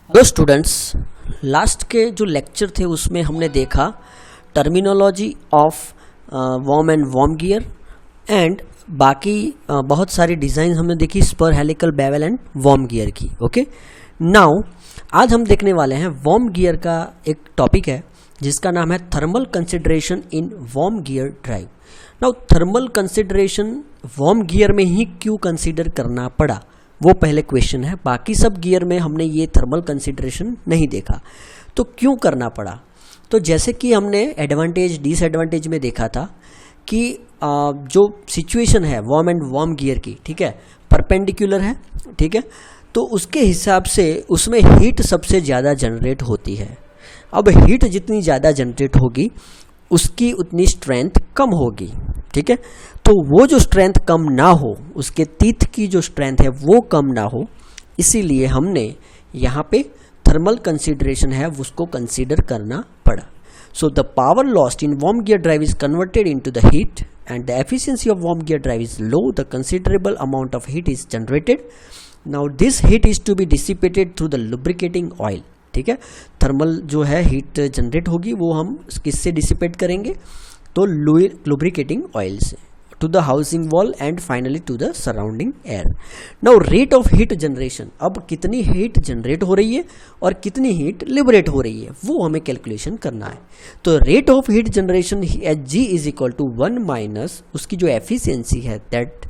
Hello students, last के जो lecture थे उसमें हमने देखा terminology of worm and worm gear and बाकी बहुत सारी डिज़ाइन हमने देखी spur helical bevel and worm gear की। ओके, नाउ आज हम देखने वाले हैं वॉर्म गियर का एक टॉपिक है जिसका नाम है thermal consideration in worm gear drive. Now thermal consideration worm gear में ही क्यों कंसिडर करना पड़ा, वो पहले क्वेश्चन है। बाकी सब गियर में हमने ये थर्मल कंसिडरेशन नहीं देखा, तो क्यों करना पड़ा। तो जैसे कि हमने एडवांटेज डिसएडवांटेज में देखा था कि जो सिचुएशन है वॉर्म एंड वॉर्म गियर की, ठीक है, परपेंडिकुलर है, ठीक है, तो उसके हिसाब से उसमें हीट सबसे ज़्यादा जनरेट होती है। अब हीट जितनी ज़्यादा जनरेट होगी उसकी उतनी स्ट्रेंथ कम होगी, ठीक है। तो वो जो स्ट्रेंथ कम ना हो, उसके टीथ की जो स्ट्रेंथ है वो कम ना हो, इसीलिए हमने यहाँ पे थर्मल कंसिडरेशन है उसको कंसीडर करना पड़ा। So the power lost in worm gear drive is converted into the heat and the efficiency of worm gear drive is low. The considerable amount of heat is generated. Now this heat is to be dissipated through the lubricating oil, ठीक है। Thermal जो है heat generate होगी वो हम किससे dissipate करेंगे, तो लुब्रिकेटिंग ऑयल से, to the housing wall and finally to the surrounding air. Now rate of heat generation, अब कितनी हीट जनरेट हो रही है और कितनी हीट लिबरेट हो रही है वो हमें कैलकुलेशन करना है। तो rate of heat generation Hg is equal to 1 minus उसकी जो एफिशिएंसी है that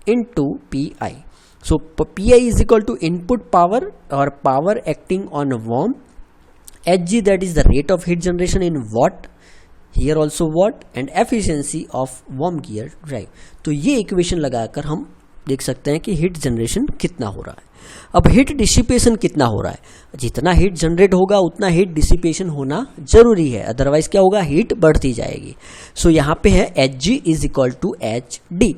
into Pi। So Pi is equal to input power और power acting on worm, Hg that is the rate of heat generation in watt, here also watt and efficiency of warm gear drive। तो ये equation लगाकर हम देख सकते हैं कि heat generation कितना हो रहा है। अब हीट डिसिपेशन कितना हो रहा है, जितना हीट जनरेट होगा उतना हीट डिसिपेशन होना जरूरी है, अदरवाइज क्या होगा, हीट बढ़ती जाएगी। सो यहाँ पे है Hg is equal to Hd।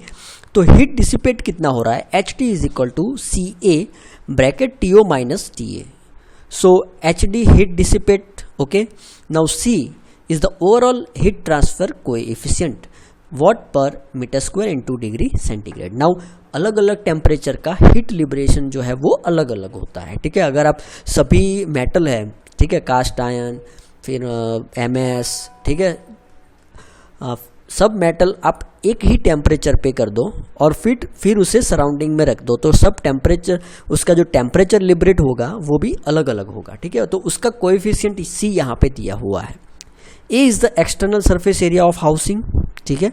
तो हीट डिसिपेट कितना हो रहा है, Hd is equal to Ca bracket To minus Ta। So Hd heat dissipate, okay. Now C is the overall heat transfer coefficient watt per meter square into degree centigrade। Now अलग अलग temperature का heat liberation जो है वो अलग अलग होता है, ठीक है। अगर आप सभी मेटल है, ठीक है, कास्ट आयरन, फिर MS, ठीक है, सब मेटल आप एक ही टेम्परेचर पे कर दो और फिर उसे सराउंडिंग में रख दो, तो सब टेम्परेचर, उसका जो टेम्परेचर लिबरेट होगा वो भी अलग अलग होगा, ठीक है। तो उसका कोएफिशिएंट C यहाँ पे दिया हुआ है। A is the external surface area of housing, ठीक है।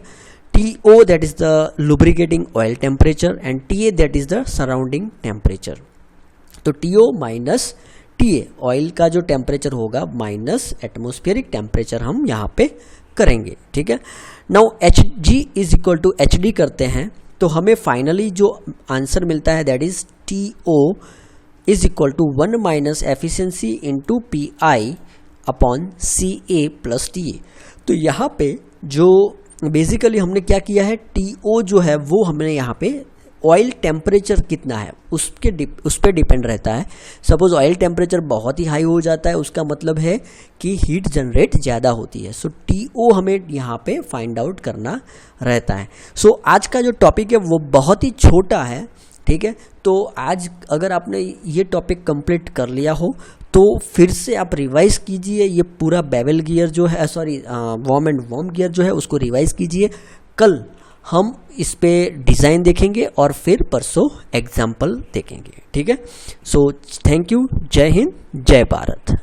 TO that is the lubricating oil temperature and TA that is the surrounding temperature। तो TO माइनस TA ऑयल का जो टेम्परेचर होगा माइनस एटमोस्फेरिक टेम्परेचर हम यहाँ पे करेंगे, ठीक है। Now Hg is equal to HD करते हैं तो हमें फाइनली जो आंसर मिलता है that is TO is equal to 1 minus efficiency into Pi upon Ca plus TA। तो यहाँ पे जो बेसिकली हमने क्या किया है, TO जो है वो हमने यहाँ पे ऑयल टेम्परेचर कितना है उस पर डिपेंड रहता है। सपोज ऑयल टेम्परेचर बहुत ही हाई हो जाता है, उसका मतलब है कि हीट जनरेट ज़्यादा होती है। सो TO हमें यहाँ पे फाइंड आउट करना रहता है। सो आज का जो टॉपिक है वो बहुत ही छोटा है, ठीक है। तो आज अगर आपने ये टॉपिक कंप्लीट कर लिया हो तो फिर से आप रिवाइज कीजिए ये पूरा बेवल गियर जो है, वॉर्म एंड वॉर्म गियर जो है उसको रिवाइज कीजिए। कल हम इस पे डिज़ाइन देखेंगे और फिर परसों एग्जाम्पल देखेंगे, ठीक है। सो थैंक यू, जय हिंद, जय भारत।